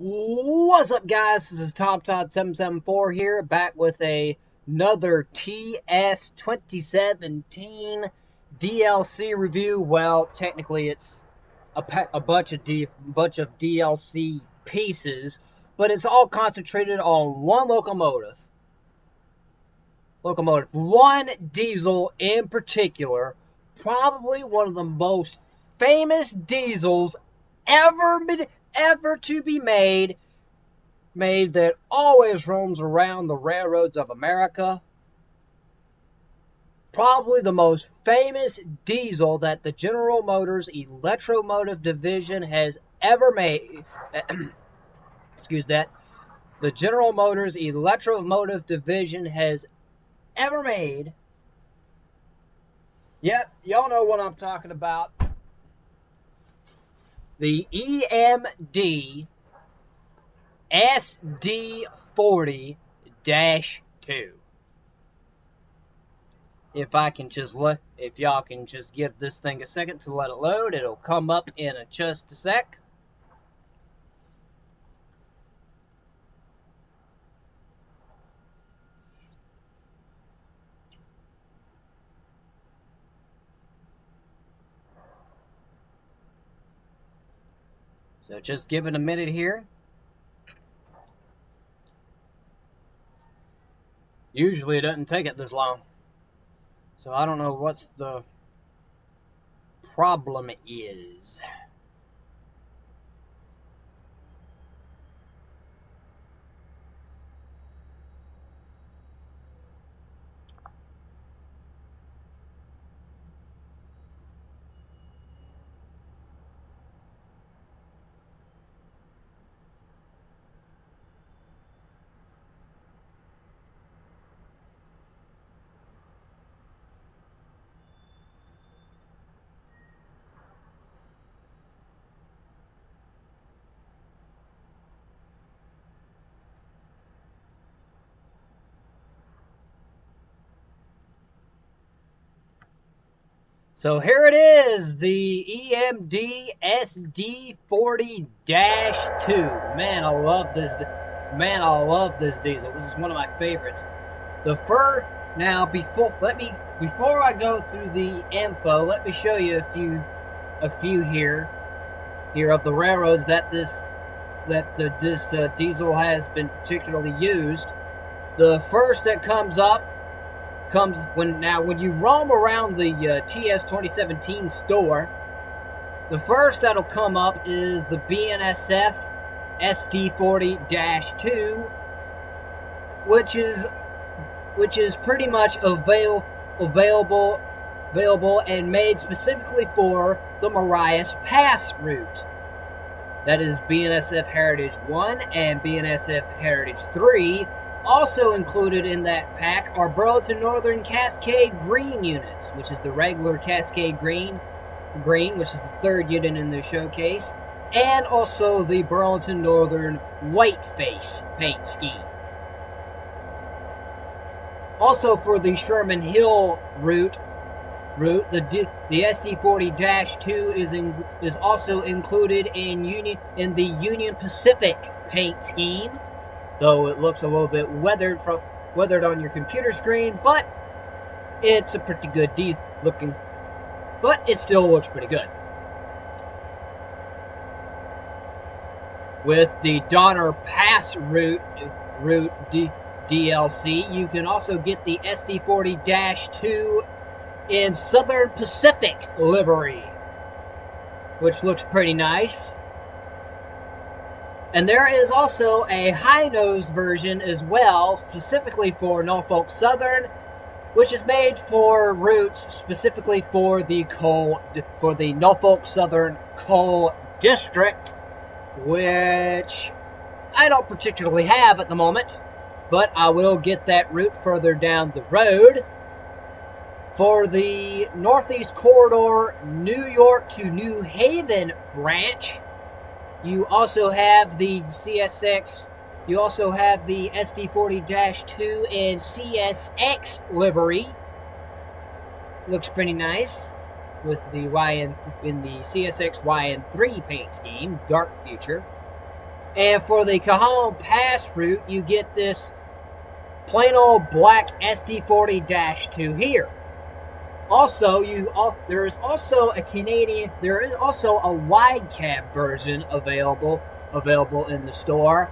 What's up, guys? This is TomTodd774 here, back with another TS2017 DLC review. Well, technically it's a bunch of DLC pieces, but it's all concentrated on one locomotive. One diesel in particular, probably one of the most famous diesels ever to be made that always roams around the railroads of America. Probably the most famous diesel that the General Motors Electromotive Division has ever made. Excuse that. The General Motors Electromotive Division has ever made. Yep, y'all know what I'm talking about. The EMD SD40-2. If y'all can just give this thing a second to let it load, it'll come up in just a sec. So just give it a minute here. Usually it doesn't take it this long. So I don't know what's the problem is. So here it is, the EMD SD40-2. Man, I love this diesel. This is one of my favorites. Before I go through the info, let me show you a few here of the railroads that this diesel has been particularly used. The first that comes when you roam around the TS2017 store, the first that'll come up is the BNSF SD40-2, which is pretty much available and made specifically for the Marias Pass route. That is BNSF Heritage 1 and BNSF Heritage 3. Also included in that pack are Burlington Northern Cascade Green units, which is the regular Cascade Green, which is the third unit in the showcase, and also the Burlington Northern Whiteface paint scheme. Also for the Sherman Hill route, the SD40-2 is also included in the Union Pacific paint scheme. Though it looks a little bit weathered on your computer screen, but it's a pretty good looking. But it still looks pretty good. With the Donner Pass route DLC, you can also get the SD40-2 in Southern Pacific livery, which looks pretty nice. And there is also a high-nose version as well, specifically for Norfolk Southern, which is made for routes specifically for the Norfolk Southern Coal District, which I don't particularly have at the moment, but I will get that route further down the road. For the Northeast Corridor, New York to New Haven branch, you also have the CSX, you also have the SD40-2 and CSX livery. Looks pretty nice with the CSX YN3 paint scheme, dark future. And for the Cajon Pass route, you get this plain old black SD40-2 here. Also, there is also a wide cab version available in the store,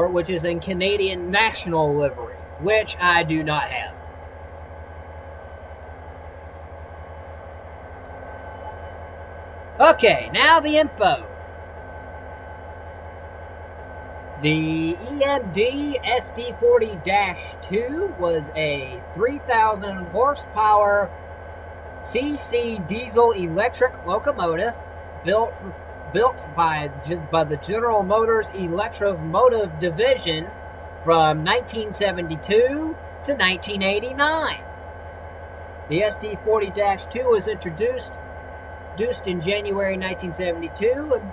which is in Canadian National livery, which I do not have. Okay, now the info. The EMD SD40-2 was a 3,000 horsepower CC diesel electric locomotive built by the General Motors Electromotive Division from 1972 to 1989. The SD40-2 was introduced in January 1972 and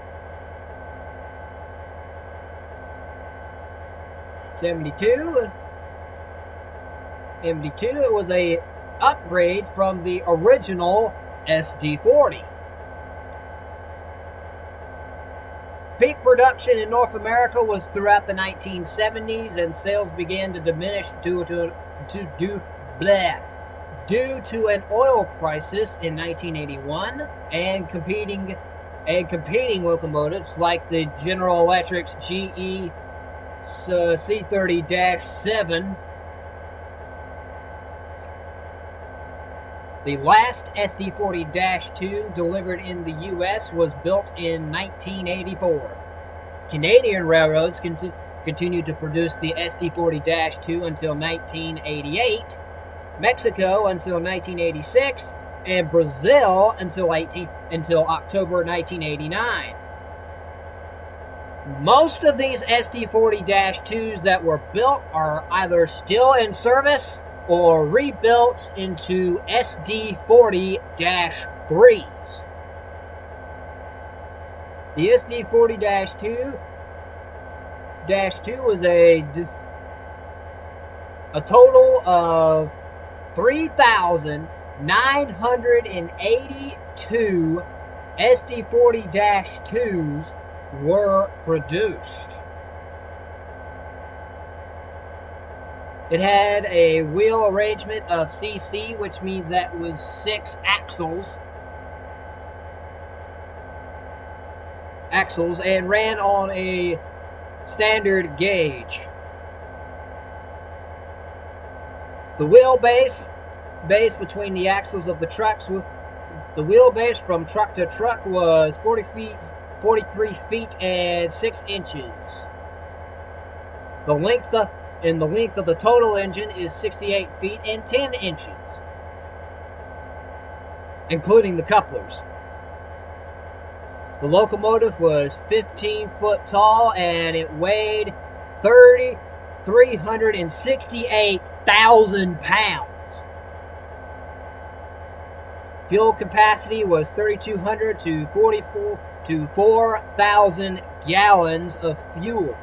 72. It was a upgrade from the original SD40. Peak production in North America was throughout the 1970s, and sales began to diminish due to an oil crisis in 1981, and competing locomotives like the General Electric's GE C30-7. The last SD40-2 delivered in the U.S. was built in 1984. Canadian railroads continued to produce the SD40-2 until 1988, Mexico until 1986, and Brazil until October 1989. Most of these SD40-2s that were built are either still in service or rebuilt into SD40-3s. The SD40-2 was a total of 3,982 SD40-2s were produced. It had a wheel arrangement of CC, which means that was 6 axles, and ran on a standard gauge. The wheelbase between the axles of the trucks, the wheelbase from truck to truck was 43 feet and 6 inches. The length of the total engine is 68 feet and 10 inches, including the couplers. The locomotive was 15 foot tall and it weighed 368,000 pounds. Fuel capacity was 3,200 to 4,000 gallons of fuel.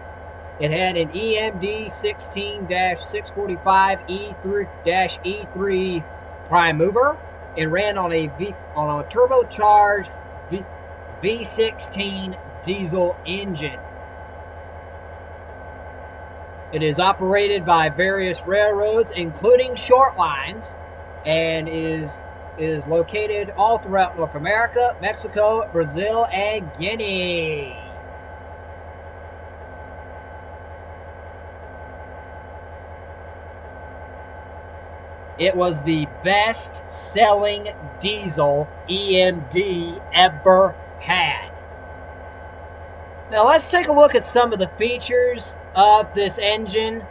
It had an EMD 16-645 prime mover and ran on a turbocharged V16 diesel engine. It is operated by various railroads, including short lines, and is located all throughout North America, Mexico, Brazil, and Guinea. It was the best-selling diesel EMD ever had. Now let's take a look at some of the features of this engine,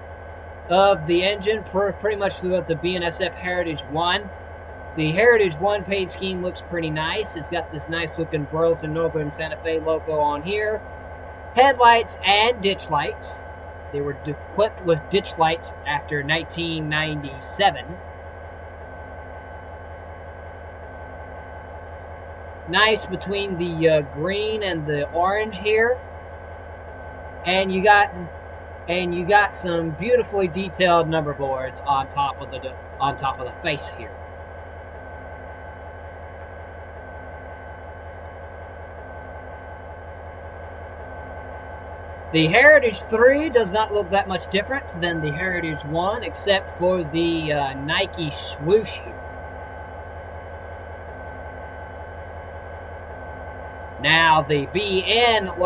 pretty much throughout the BNSF Heritage 1. The Heritage 1 paint scheme looks pretty nice. It's got this nice looking Burlington Northern Santa Fe logo on here. Headlights and ditch lights. They were equipped with ditch lights after 1997. Nice between the green and the orange here. And you got some beautifully detailed number boards on top of the face here. The Heritage 3 does not look that much different than the Heritage 1, except for the Nike swoosh here. Now the BN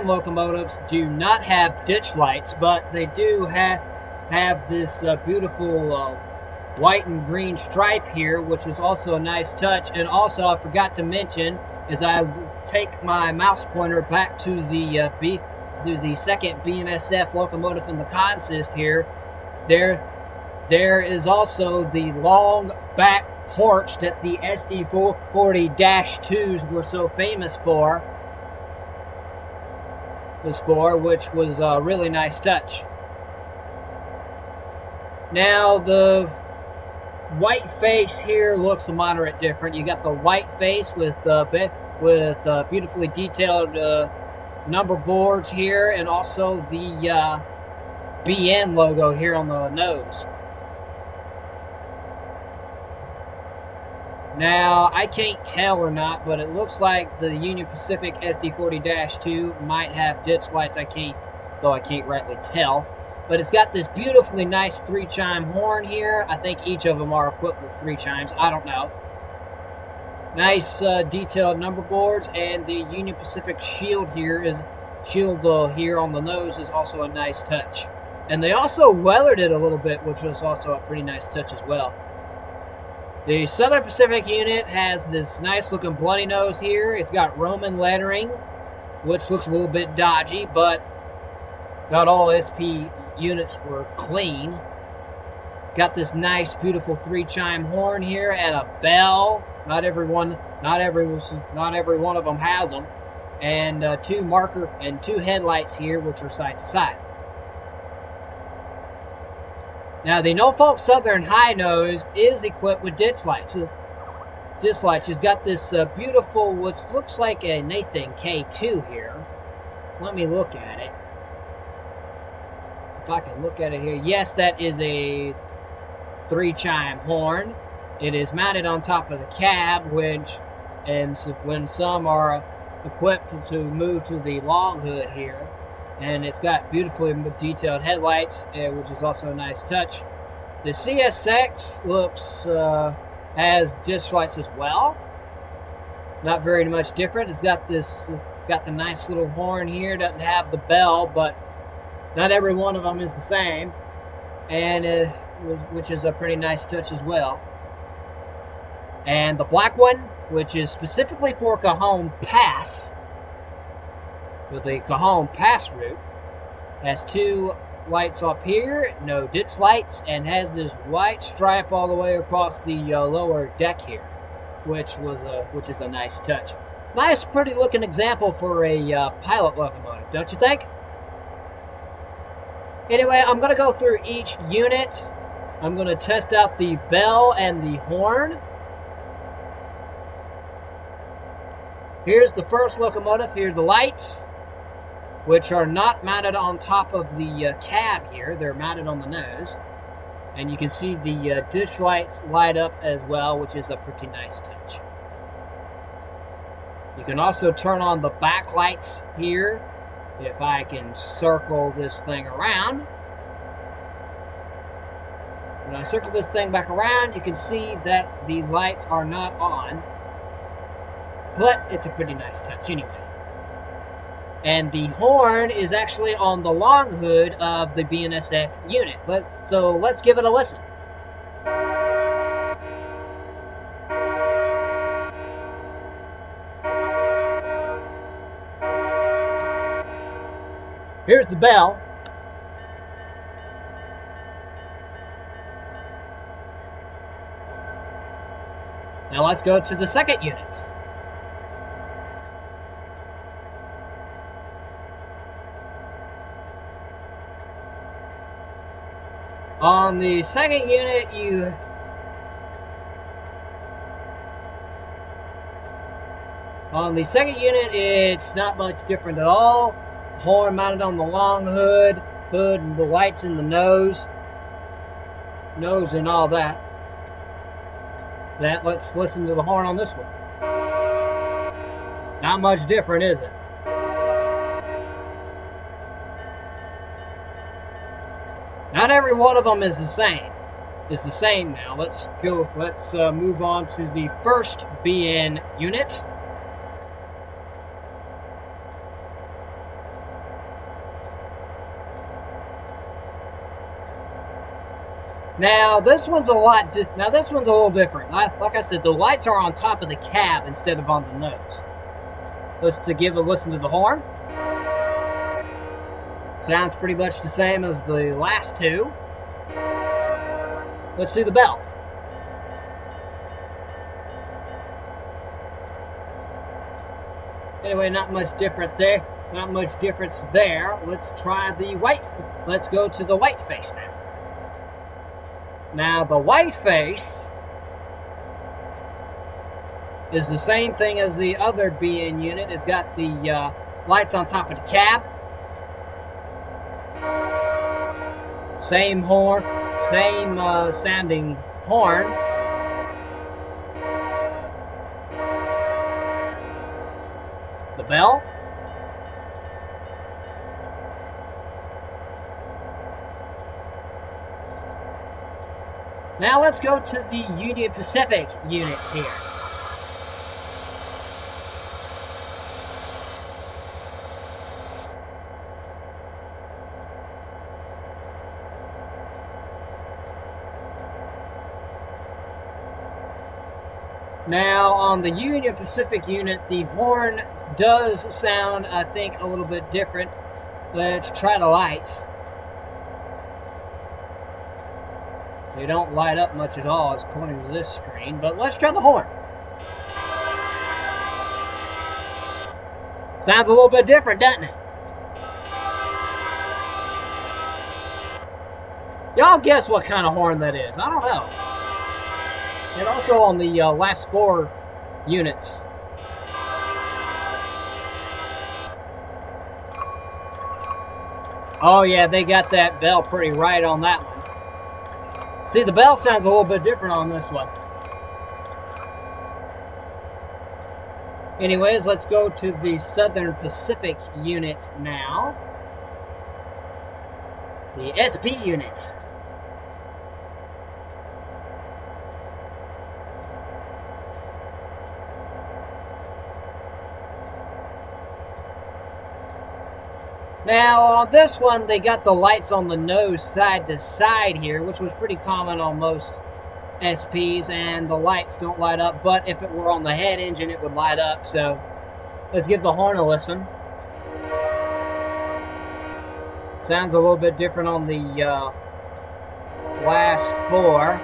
locomotives do not have ditch lights, but they do have this beautiful white and green stripe here, which is also a nice touch. And also, I forgot to mention, as I take my mouse pointer back to the second BNSF locomotive in the consist here, there is also the long back porch that the SD40-2s were so famous for, which was a really nice touch. Now the white face here looks a moderate different. You got the white face with beautifully detailed number boards here, and also the BN logo here on the nose. Now, I can't tell or not, but it looks like the Union Pacific SD40-2 might have ditch lights. I can't rightly tell. But it's got this beautifully nice 3-chime horn here. I think each of them are equipped with 3 chimes. I don't know. Nice detailed number boards, and the Union Pacific shield here here on the nose is also a nice touch. And they also weathered it a little bit, which was also a pretty nice touch as well. The Southern Pacific unit has this nice looking bloody nose here. It's got Roman lettering, which looks a little bit dodgy, but not all SP units were clean. Got this nice beautiful 3-chime horn here and a bell. Not every one of them has them. And 2 headlights here, which are side to side. Now, the Norfolk Southern High Nose is equipped with ditch lights. It's got this beautiful, which looks like a Nathan K2 here. Let me look at it. If I can look at it here. Yes, that is a 3-chime horn. It is mounted on top of the cab, when some are equipped to move to the long hood here. And it's got beautifully detailed headlights, which is also a nice touch. The CSX has ditch lights as well. Not very much different. It's got the nice little horn here. Doesn't have the bell, but not every one of them is the same, and which is a pretty nice touch as well. And the black one, which is specifically for Cajon Pass, with the Cajon Pass route, has 2 lights up here, no ditch lights, and has this white stripe all the way across the lower deck here, which is a nice touch. Nice, pretty looking example for a pilot locomotive, don't you think? Anyway, I'm going to go through each unit. I'm going to test out the bell and the horn. Here's the first locomotive. Here are the lights, which are not mounted on top of the cab here. They're mounted on the nose. And you can see the ditch lights light up as well, which is a pretty nice touch. You can also turn on the back lights here, if I can circle this thing around. When I circle this thing back around, you can see that the lights are not on. But it's a pretty nice touch anyway. And the horn is actually on the long hood of the BNSF unit. So let's give it a listen. Here's the bell. Now let's go to the second unit. On the second unit, it's not much different at all. Horn mounted on the long hood, and the lights in the nose and all that. Let's listen to the horn on this one. Not much different, is it? Not every one of them is the same. Now. Let's go. Let's move on to the first BN unit. Now this one's a little different. Like I said, the lights are on top of the cab instead of on the nose. Let's give a listen to the horn. Sounds pretty much the same as the last two. Let's see the bell. Anyway, not much different there. Not much difference there. Let's try the white. Let's go to the white face now. Now the white face is the same thing as the other BN unit. It's got the lights on top of the cab. Same horn, same sounding horn. The bell. Now let's go to the Union Pacific unit here. Now, on the Union Pacific unit, the horn does sound, I think, a little bit different. Let's try the lights. They don't light up much at all, according to this screen, but let's try the horn. Sounds a little bit different, doesn't it? Y'all guess what kind of horn that is. I don't know. And also on the last 4 units. Oh yeah, they got that bell pretty right on that one. See, the bell sounds a little bit different on this one. Anyways, let's go to the Southern Pacific unit now. The SP unit. Now, on this one, they got the lights on the nose side to side here, which was pretty common on most SPs, and the lights don't light up, but if it were on the head engine, it would light up. So, let's give the horn a listen. Sounds a little bit different on the last 4.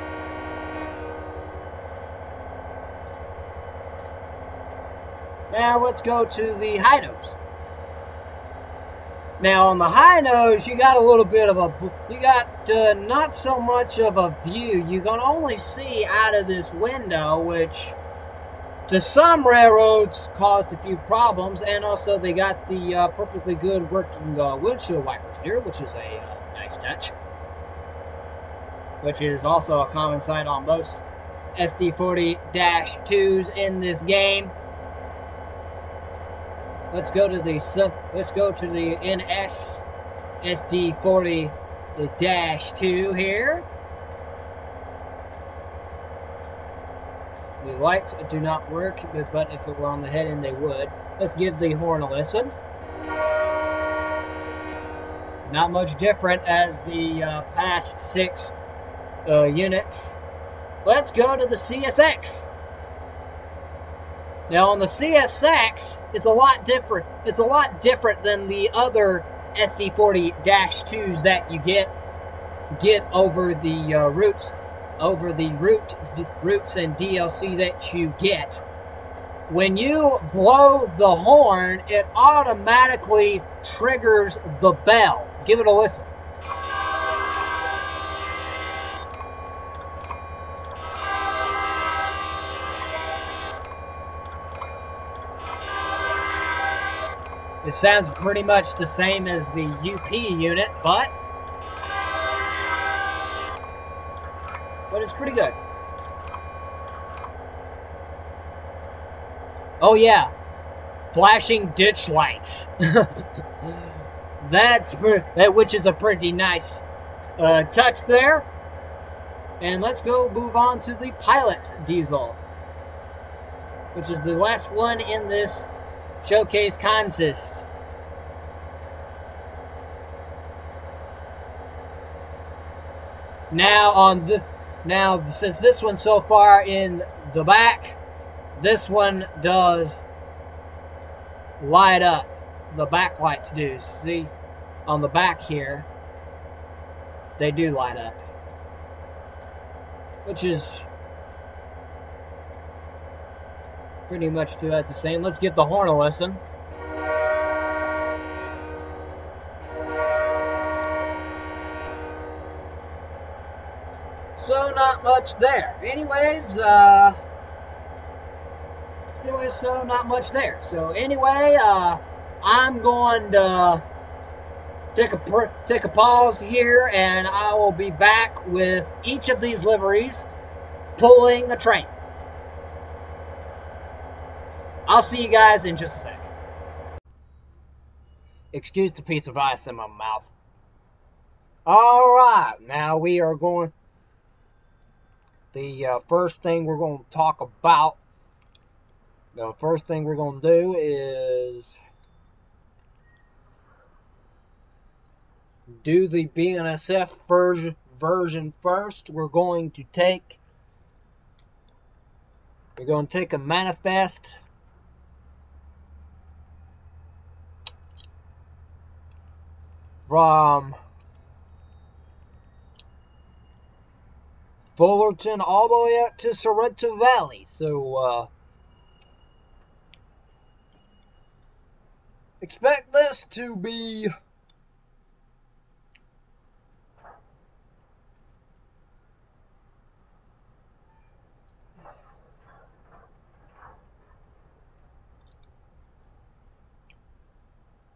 Now, let's go to the high nose. Now on the high nose, you got a little bit of not so much of a view. You can only see out of this window, which to some railroads caused a few problems. And also they got the perfectly good working windshield wipers here, which is a nice touch. Which is also a common sight on most SD40-2s in this game. Let's go to the NS SD40-2 here. The lights do not work, but if it were on the head end, they would. Let's give the horn a listen. Not much different as the past 6 units. Let's go to the CSX. Now on the CSX, it's a lot different. It's a lot different than the other SD40-2s that you get over the routes and DLC that you get. When you blow the horn, it automatically triggers the bell. Give it a listen. It sounds pretty much the same as the UP unit, but it's pretty good. Oh yeah, flashing ditch lights. Which is a pretty nice touch there. And let's go move on to the pilot diesel, which is the last one in this showcase contest. Now since this one's so far in the back, this one does light up. The back lights do. See, on the back here, they do light up, which is pretty much throughout the same. Let's give the horn a listen. So not much there. Anyways, so not much there. So anyway, I'm going to take a pause here, and I will be back with each of these liveries pulling a train. I'll see you guys in just a sec. Excuse the piece of ice in my mouth. Alright, now we are going... The first thing we're going to talk about, the first thing we're going to do is do the BNSF version first. We're going to take a manifest from Fullerton all the way up to Sorrento Valley. So expect this to be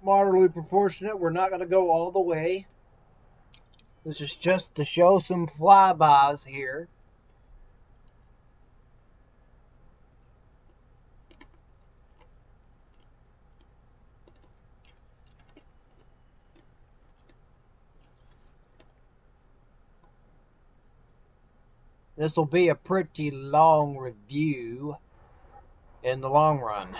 moderately proportionate. We're not going to go all the way. This is just to show some flybys here. This will be a pretty long review in the long run.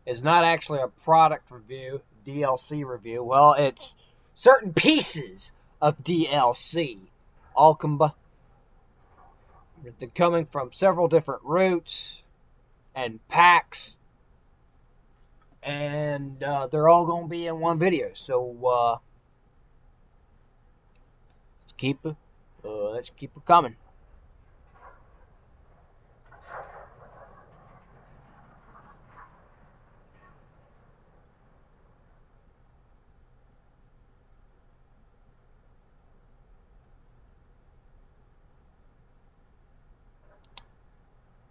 It's not actually a product review, DLC review. Well, it's certain pieces of DLC, all combined. They're coming from several different routes and packs, and they're all going to be in one video. So let's keep it coming.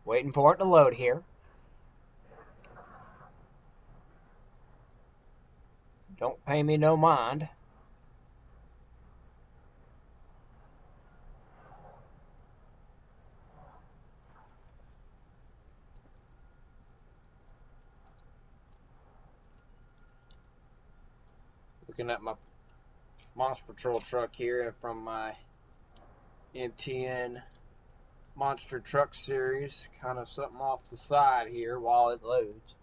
Waiting for it to load here. Don't pay me no mind. Looking at my Monster Patrol truck here from my MTN Monster Truck Series. Kind of something off the side here while it loads.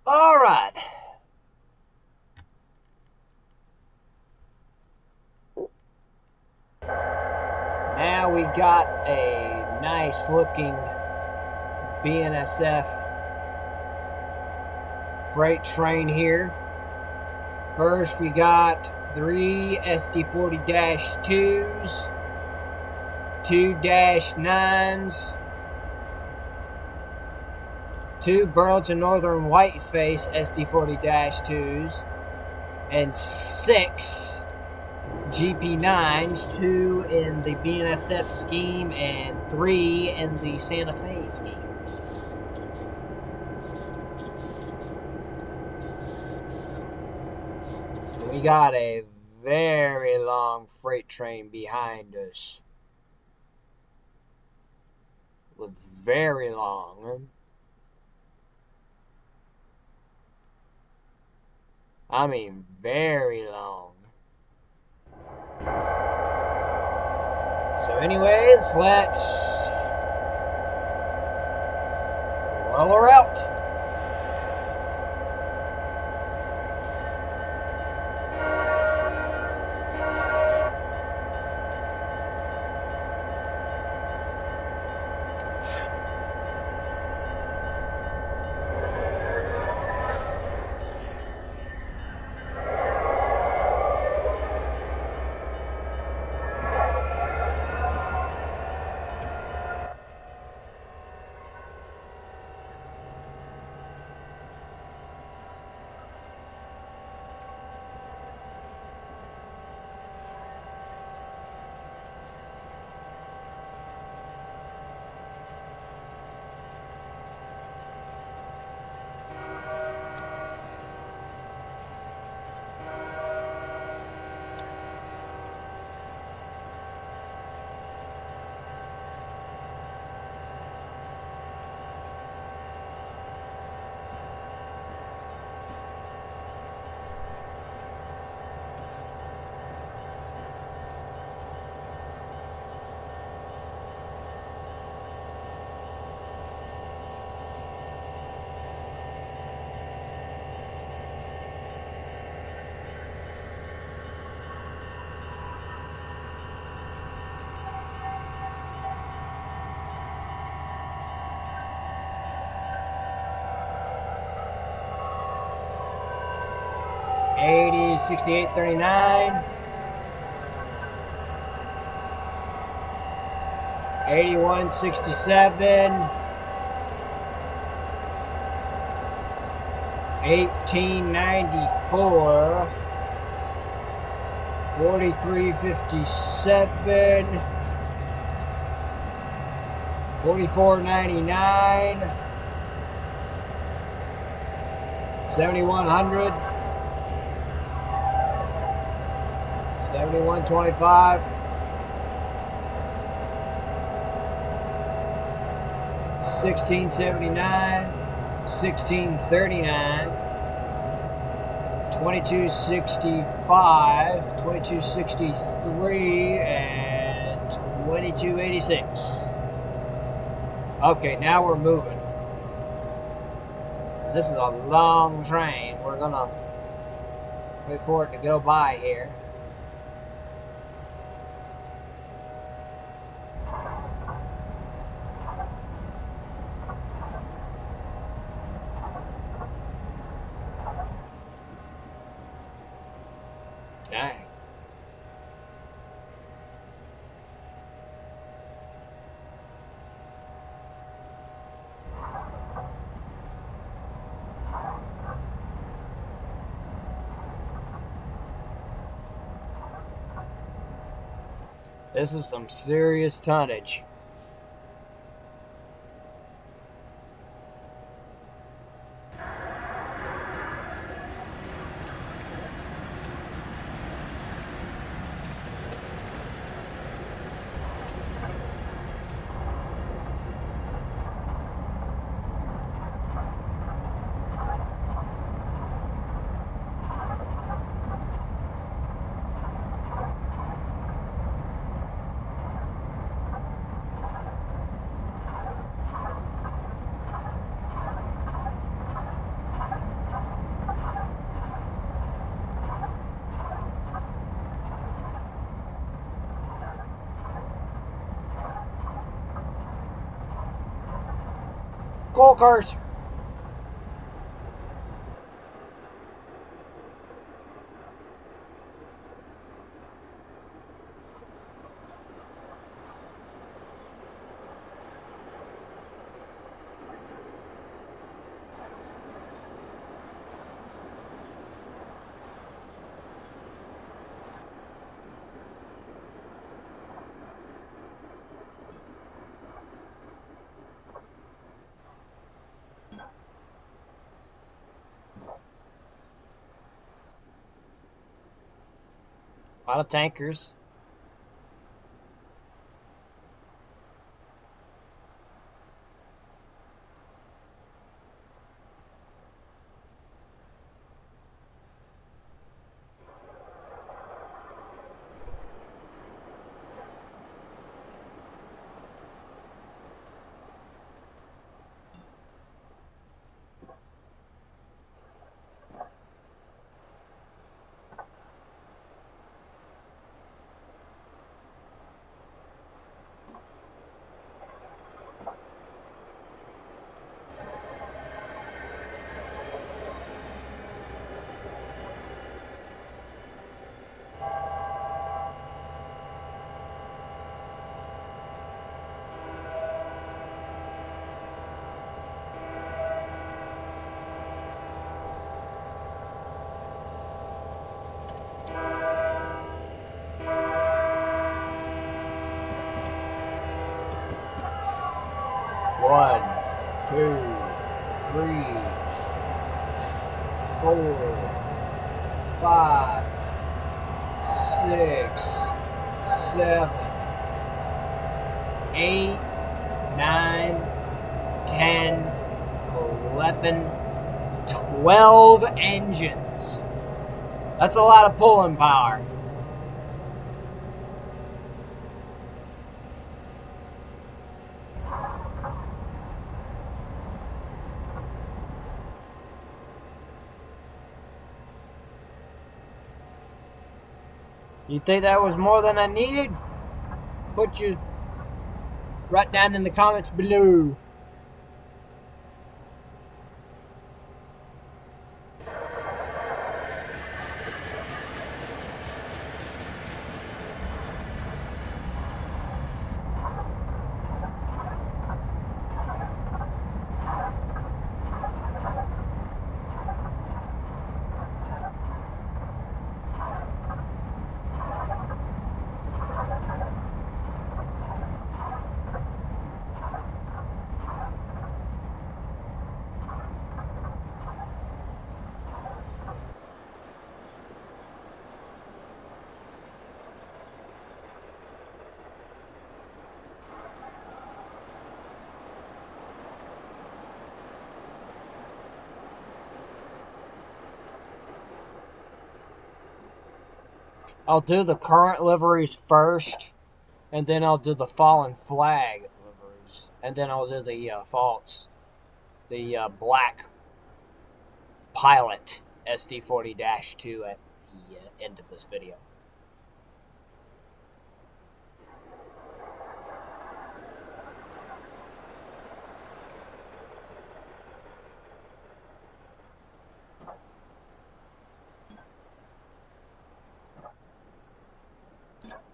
All right. Now we got a nice looking BNSF freight train here. First we got 3 SD40-2s, 2 -9s, 2 Burlington Northern Whiteface SD40-2s, and 6 GP9s, 2 in the BNSF scheme and 3 in the Santa Fe scheme. We got a very long freight train behind us. With very long. I mean very long. So anyways, let's roll her out. $80, $68.39, $81.67, $18.94, $43.57, $44.99, $7,100. 71.25, 16.79, 16.39, 22.65, 22.63, and 22.86. Okay, now we're moving. This is a long train. We're gonna wait for it to go by here. Dang. This is some serious tonnage. Coal cars. A lot of tankers. One, two, three, 4, 5, 6, 7, 8, 9, 10, 11, 12 engines. That's a lot of pulling power. You think that was more than I needed? Put you right down in the comments below. I'll do the current liveries first, and then I'll do the fallen flag liveries, and then I'll do the false, the black pilot SD40-2 at the end of this video.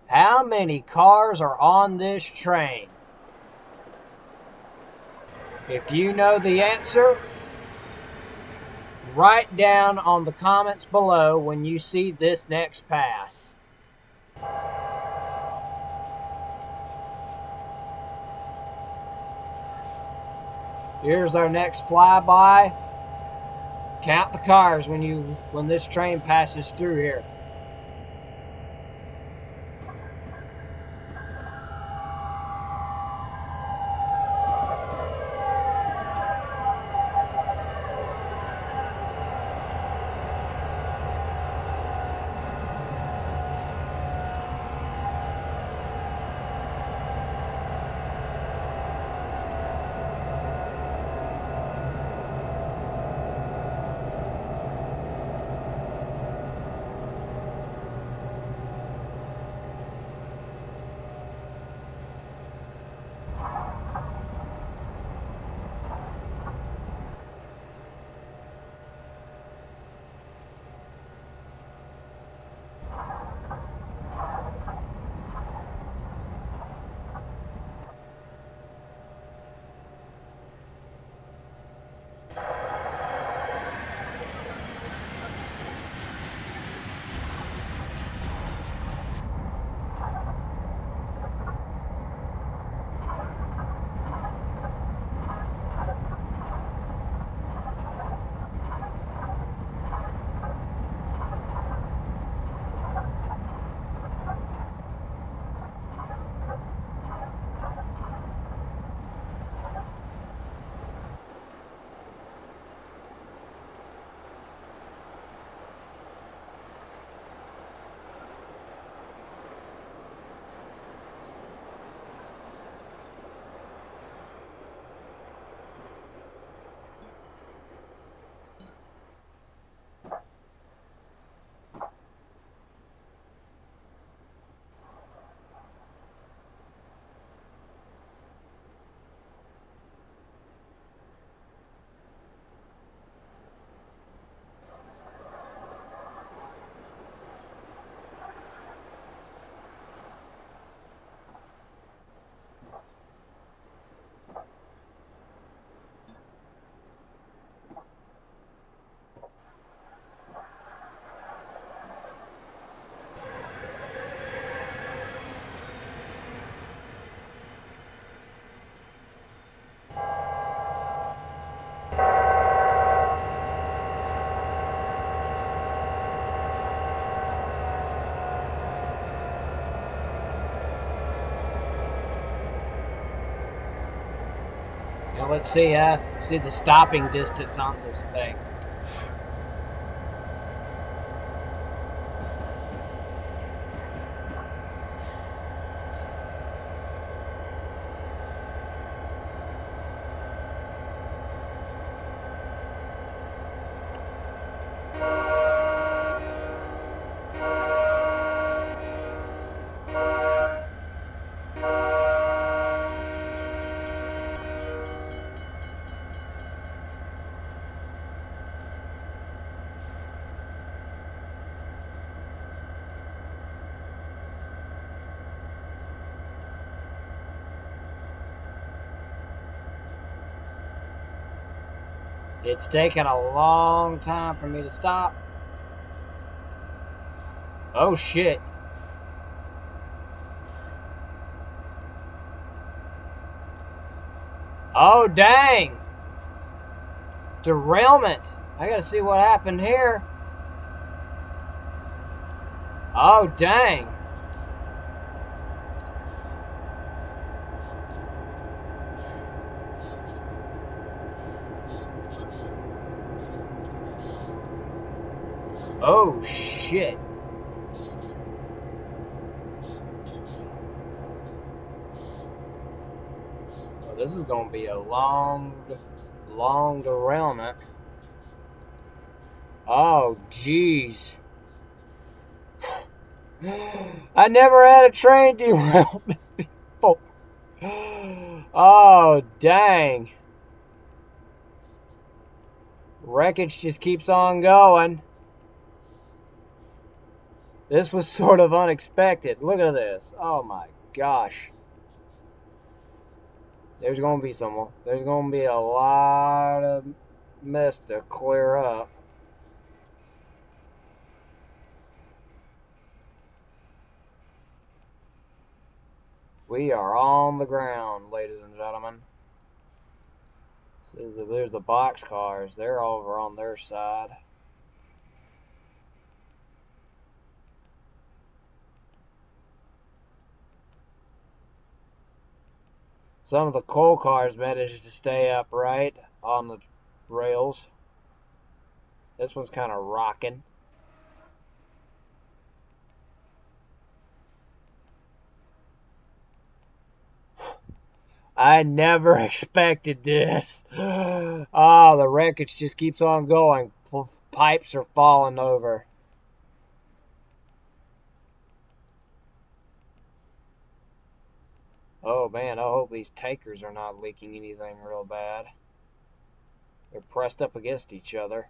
How many cars are on this train? If you know the answer, write down on the comments below when you see this next pass. Here's our next flyby. Count the cars when this train passes through here. Now let's see the stopping distance on this thing. It's taken a long time for me to stop. Oh shit. Oh dang. Derailment. I gotta see what happened here. Oh dang. Oh shit. Well, this is gonna be a long derailment. Oh jeez. I never had a train derailment before. Oh dang. Wreckage just keeps on going. This was sort of unexpected. Look at this. Oh my gosh. There's going to be there's going to be a lot of mess to clear up. We are on the ground, ladies and gentlemen. So there's the box cars. They're over on their side. Some of the coal cars managed to stay upright on the rails. This one's kind of rocking. I never expected this. Oh, the wreckage just keeps on going. Pipes are falling over. Oh man, I hope these tankers are not leaking anything real bad. They're pressed up against each other.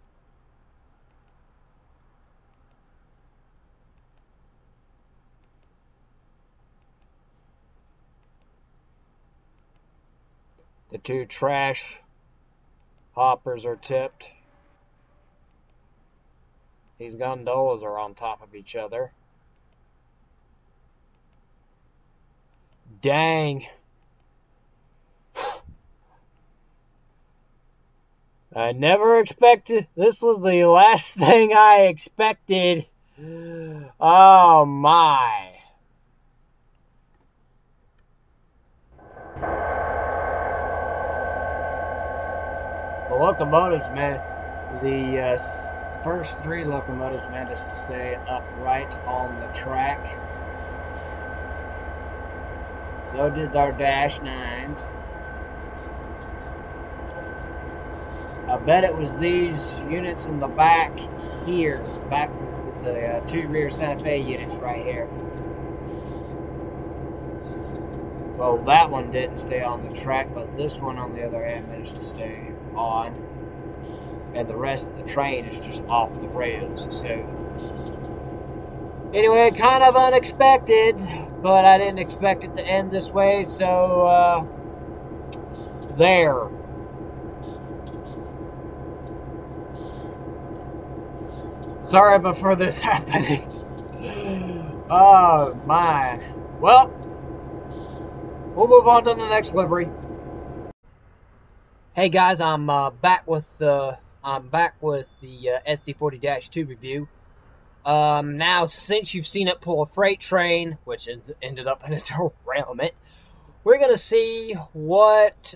The two trash hoppers are tipped. These gondolas are on top of each other. Dang. I never expected. This was the last thing I expected. Oh my. The locomotives, man. The first three locomotives managed to stay upright on the track. So did our Dash 9s. I bet it was these units in the back here. Back was the two rear Santa Fe units right here. Well, that one didn't stay on the track, but this one, on the other hand, managed to stay on. And the rest of the train is just off the rails. So, anyway, kind of unexpected, but I didn't expect it to end this way, so, there. Sorry about for this happening. Oh, my. Well, we'll move on to the next livery. Hey guys, I'm back with the SD40-2 review. Now, since you've seen it pull a freight train, which ended up in a derailment, we're gonna see what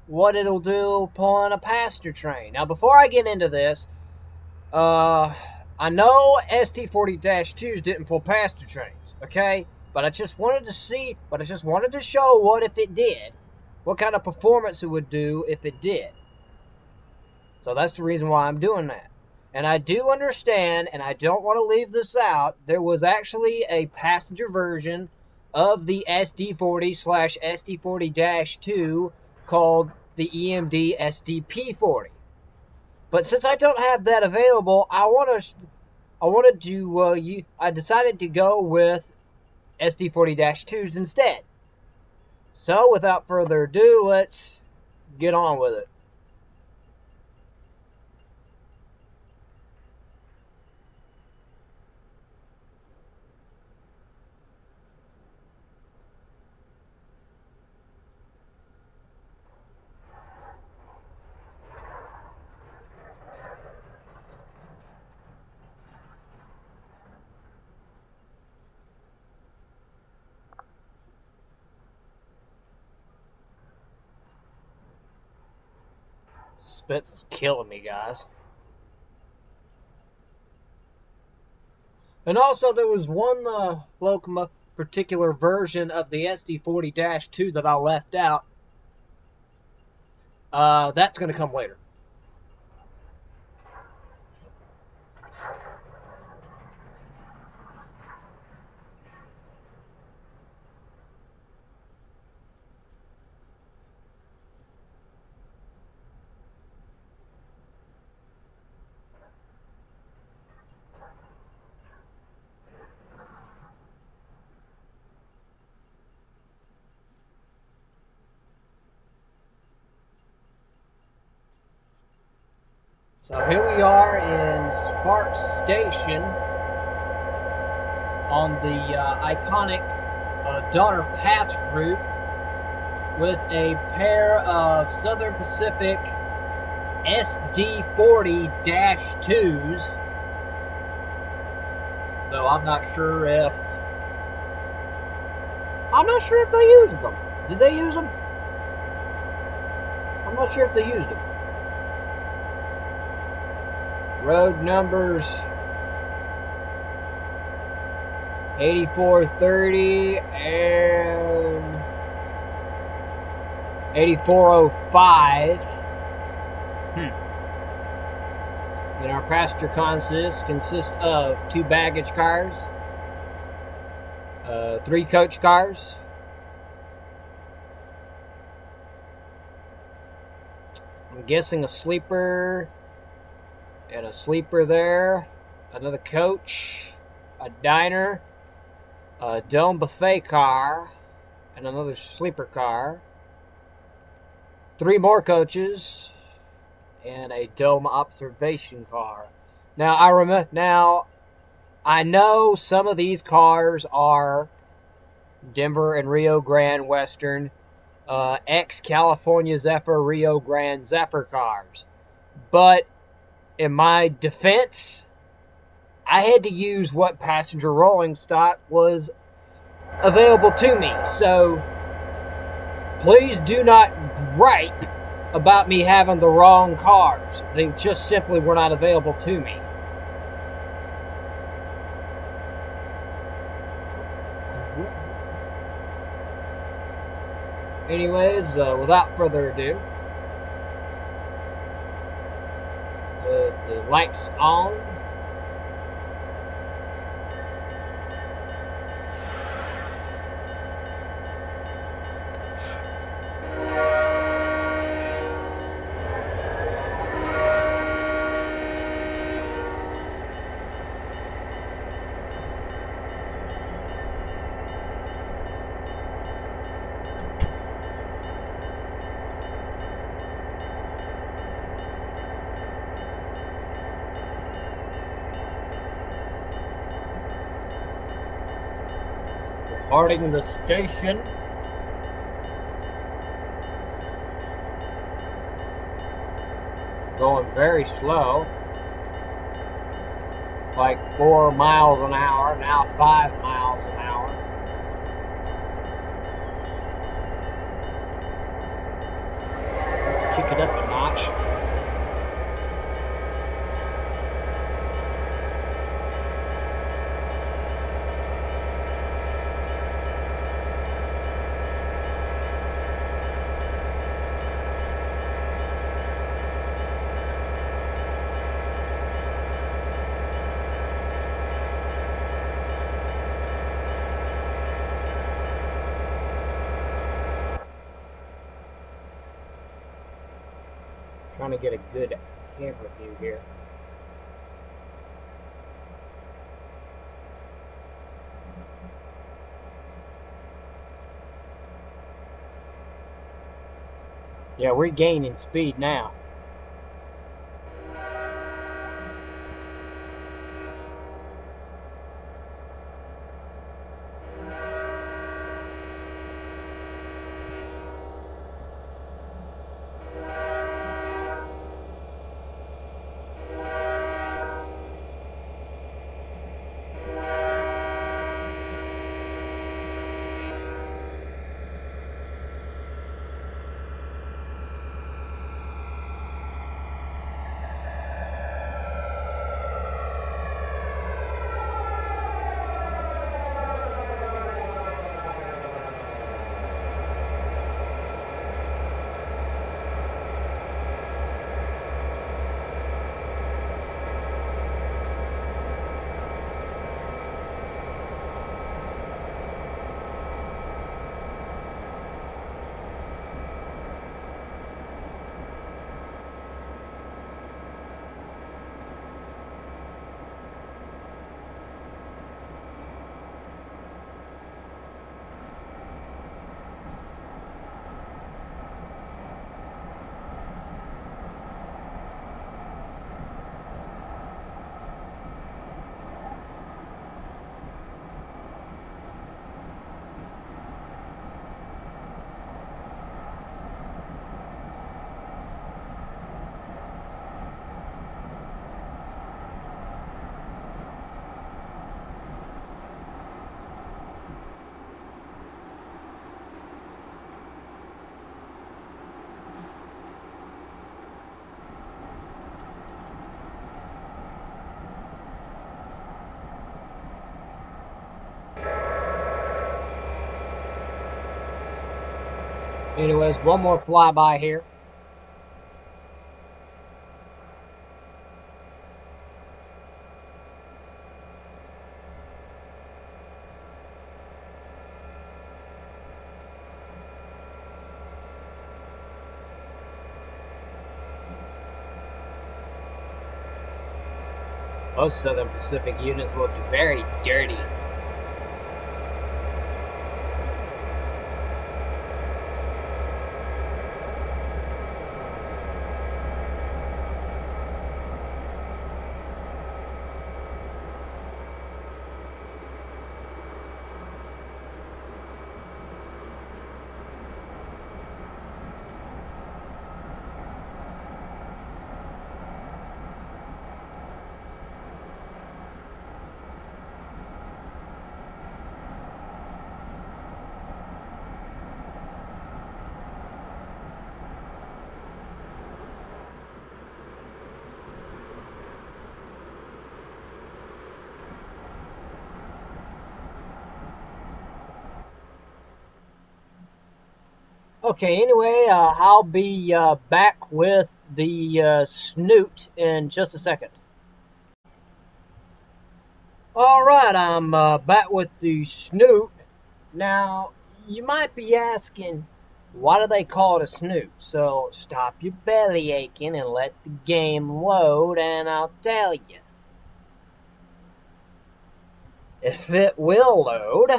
what it'll do pulling a passenger train. Now, before I get into this, I know SD40-2s didn't pull passenger trains, okay? But I just wanted to show what if it did. What kind of performance it would do if it did. So that's the reason why I'm doing that. And I do understand, and I don't want to leave this out, there was actually a passenger version of the SD40/SD40-2 called the EMD SD40. But since I don't have that available, I decided to go with SD40-2s instead. So without further ado, let's get on with it. Suspense is killing me, guys. And also, there was one particular version of the SD40-2 that I left out. That's going to come later. So here we are in Sparks Station on the iconic Donner Pass route with a pair of Southern Pacific SD40-2s. Though I'm not sure if they used them. Did they use them? I'm not sure if they used them. Road numbers 8430 and 8405. And our passenger consists of 2 baggage cars, 3 coach cars, I'm guessing a sleeper, and a sleeper there, another coach, a diner, a dome buffet car, and another sleeper car, 3 more coaches, and a dome observation car. Now I know some of these cars are Denver and Rio Grande Western, ex-California Zephyr, Rio Grande Zephyr cars, but in my defense, I had to use what passenger rolling stock was available to me. So please do not gripe about me having the wrong cars. They just simply were not available to me. Anyways, without further ado, the lights on. Departing the station. Going very slow. Like 4 miles an hour, now 5 miles an hour. crank it up a notch. Trying to get a good camera view here. Yeah, we're gaining speed now. Anyways, one more flyby here. Most Southern Pacific units looked very dirty. Okay, anyway, I'll be back with the snoot in just a second. Alright, I'm back with the snoot. Now, you might be asking, why do they call it a snoot? So, stop your belly aching and let the game load, and I'll tell you. If it will load.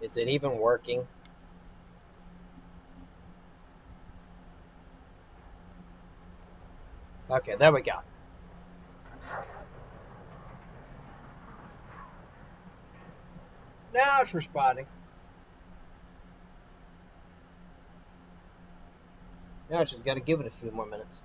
Is it even working? Okay, there we go. Now it's responding. Now I just got to give it a few more minutes.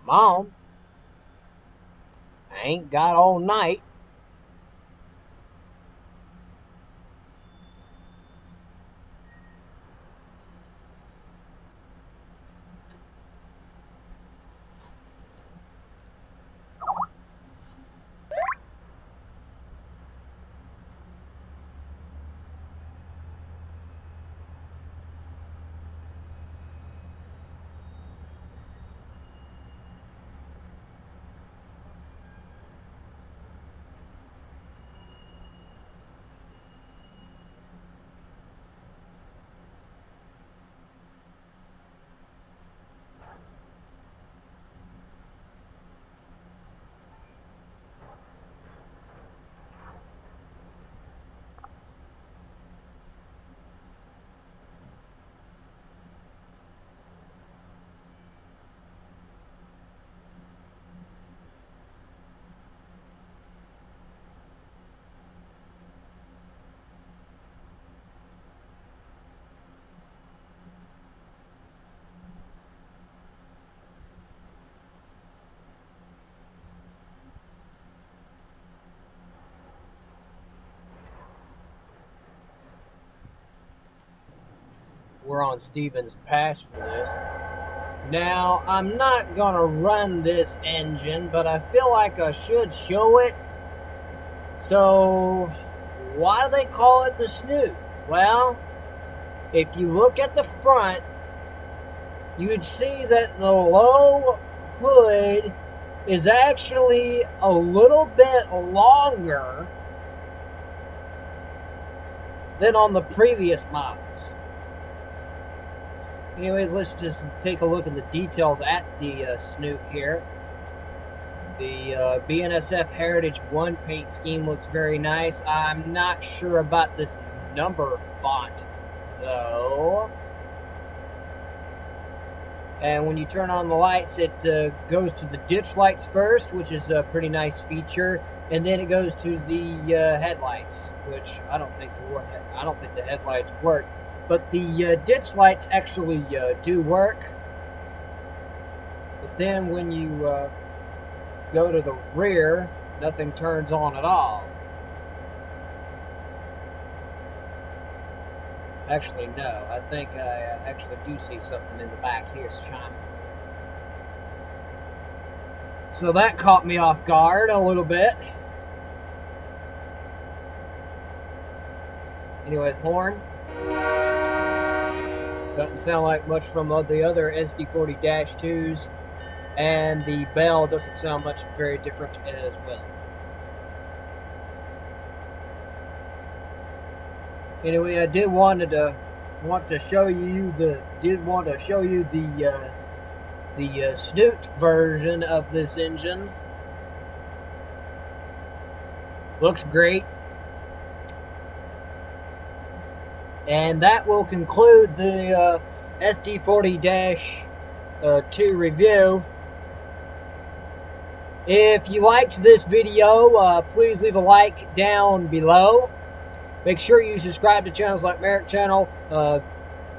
Come on. I ain't got all night. We're on Stevens Pass for this. Now, I'm not gonna run this engine, but I feel like I should show it. So, why do they call it the Snoot? Well, if you look at the front, you would see that the low hood is actually a little bit longer than on the previous models. Anyways, let's just take a look at the details at the Snoot here. The BNSF Heritage 1 paint scheme looks very nice. I'm not sure about this number font, though. And when you turn on the lights, it goes to the ditch lights first, which is a pretty nice feature, and then it goes to the headlights, which I don't think the headlights work. But the ditch lights actually do work. But then when you go to the rear, nothing turns on at all. Actually, no. I think I actually do see something in the back here shining. So that caught me off guard a little bit. Anyway, horn. Doesn't sound like much from the other SD40-2s, and the bell doesn't sound much very different as well. Anyway, I did want to show you the Snoot version of this engine. Looks great. And that will conclude the SD40-2 review. If you liked this video, please leave a like down below. Make sure you subscribe to channels like Merrick Channel,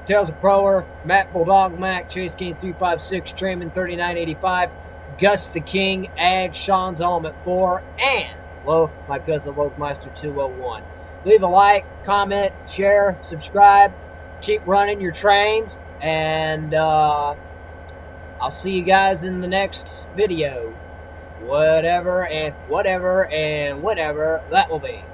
Tales of Proer, Matt Bulldog Mac, Chase King 356, Trayman 3985. Gus the King, Ag, Sean's Home at 4, and Lo, my cousin Lokemeister 201. Leave a like, comment, share, subscribe. Keep running your trains, and I'll see you guys in the next video. Whatever and whatever that will be.